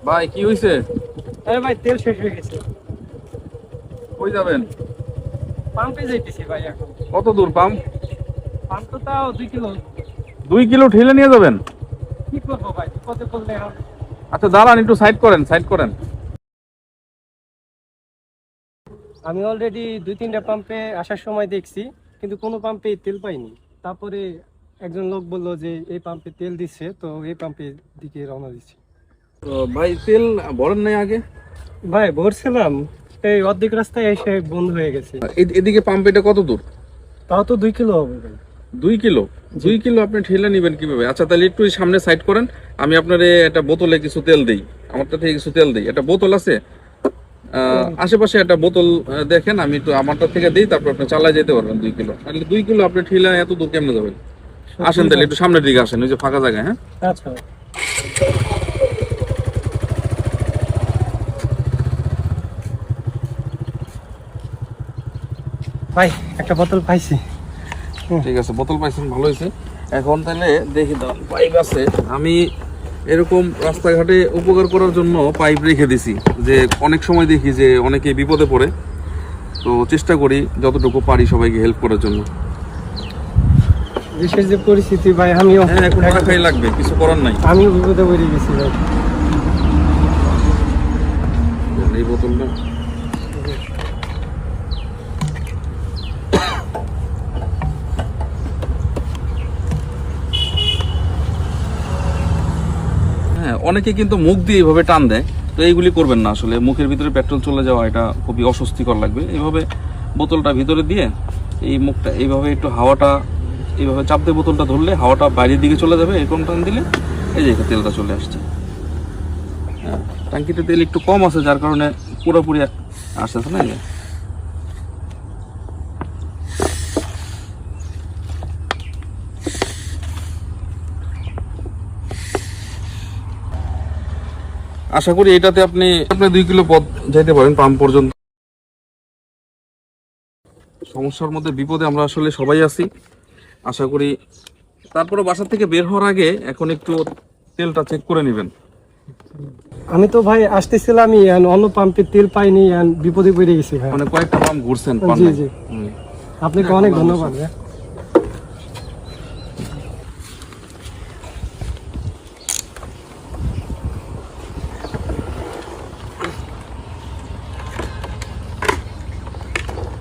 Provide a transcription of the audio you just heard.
ভাই কি হইছে? আরে ভাই তেল শেষ হয়ে গেছে। কই যাবেন? পাম্পে যাইতেছি ভাই এখন। কত দূর পাম্প? পাম্প তো তাও 2 কিলো। 2 কিলো ঠেলে নিয়ে যাবেন? কি করবো ভাই, বিপদে পড়লে এখন। আচ্ছা দাঁড়ান, একটু সাইড করেন, সাইড করেন। আমি অলরেডি 2-3টা পাম্পে আসার সময় দেখছি, কিন্তু কোনো পাম্পে তেল পাইনি। তারপরে একজন লোক বললো যে এই পাম্পে তেল দিচ্ছে, তো এই পাম্পের দিকে রওনা দিচ্ছি। তো ভাই তেল ভরেন নাই আগে? ভাই ভরছিলাম, এই অর্ধেক রাস্তায় এসে বন্ধ হয়ে গেছে। এদিকে পাম্প এটা কত দূর? তাও তো 2 কিলো হবে ভাই। 2 কিলো? 2 কিলো আপনি ঠেলে নিবেন কিভাবে? আচ্ছা তাহলে একটু সামনে সাইড করেন, আমি আপনার একটা বোতলে কিছু তেল দিই, আমারটা থেকে কিছু তেল দিই। একটা বোতল আছে আশেপাশে, একটা বোতল দেখেন, আমি একটু আমারটা থেকে দিই, তারপর আপনি চালায় যেতে পারবেন 2 কিলো। তাহলে 2 কিলো আপনি ঠেলে এত দূর কেমনে যাবেন? আসেন তাহলে একটু সামনের দিকে আসেন, ওই যে ফাঁকা জায়গায়। হ্যাঁ আচ্ছা ভাই, একটা বোতল পাইছি। ঠিক আছে, বোতল পাইছেন, ভালো হয়েছে। এখন তাহলে দেখি দাও পাইপ আছে। আমি এরকম রাস্তাঘাটে উপকার করার জন্য পাইপ রেখে দিছি, যে অনেক সময় দেখি যে অনেকে বিপদে পড়ে, তো চেষ্টা করি যতটুকু পারি সবাইকে হেল্প করার জন্য। দেশের যে পরিস্থিতি ভাই, আমিও হ্যাঁ এখন টাকাই লাগবে, কিছু করার নাই। আমিও বিপদে পড়ে গেছি ভাই। এই বোতলটা হ্যাঁ, অনেকে কিন্তু মুখ দিয়ে এইভাবে টান দেয়, তো এইগুলি করবেন না। আসলে মুখের ভিতরে পেট্রোল চলে যাওয়া এটা খুবই অস্বস্তিকর লাগবে। এইভাবে বোতলটা ভিতরে দিয়ে এই মুখটা এইভাবে একটু হাওয়াটা এইভাবে চাপ দিয়ে বোতলটা ধরলে হাওয়াটা বাইরের দিকে চলে যাবে, এরকম টান দিলে এই যে তেলটা চলে আসছে। হ্যাঁ, ট্যাঙ্কিতে তেল একটু কম আছে, যার কারণে পুরোপুরি আসতেছে না। এই যে আশা করি এটাতে আপনি 2 কিলো পথ যেতে পারেন পাম্প পর্যন্ত। সমস্যার মধ্যে বিপদে আমরা আসলে সবাই আছি, আশা করি। তারপরে বাসা থেকে বের হওয়ার আগে এখন একটু তেলটা চেক করে নেবেন। আমি তো ভাই আসতেছিলামই, অন্য পাম্পে তেল পাইনি, বিপদে পড়ে গেছি ভাই। মানে কয়েকটা পাম্প ঘুরছেন, জি জি, আপনাকে অনেক ধন্যবাদ ভাই।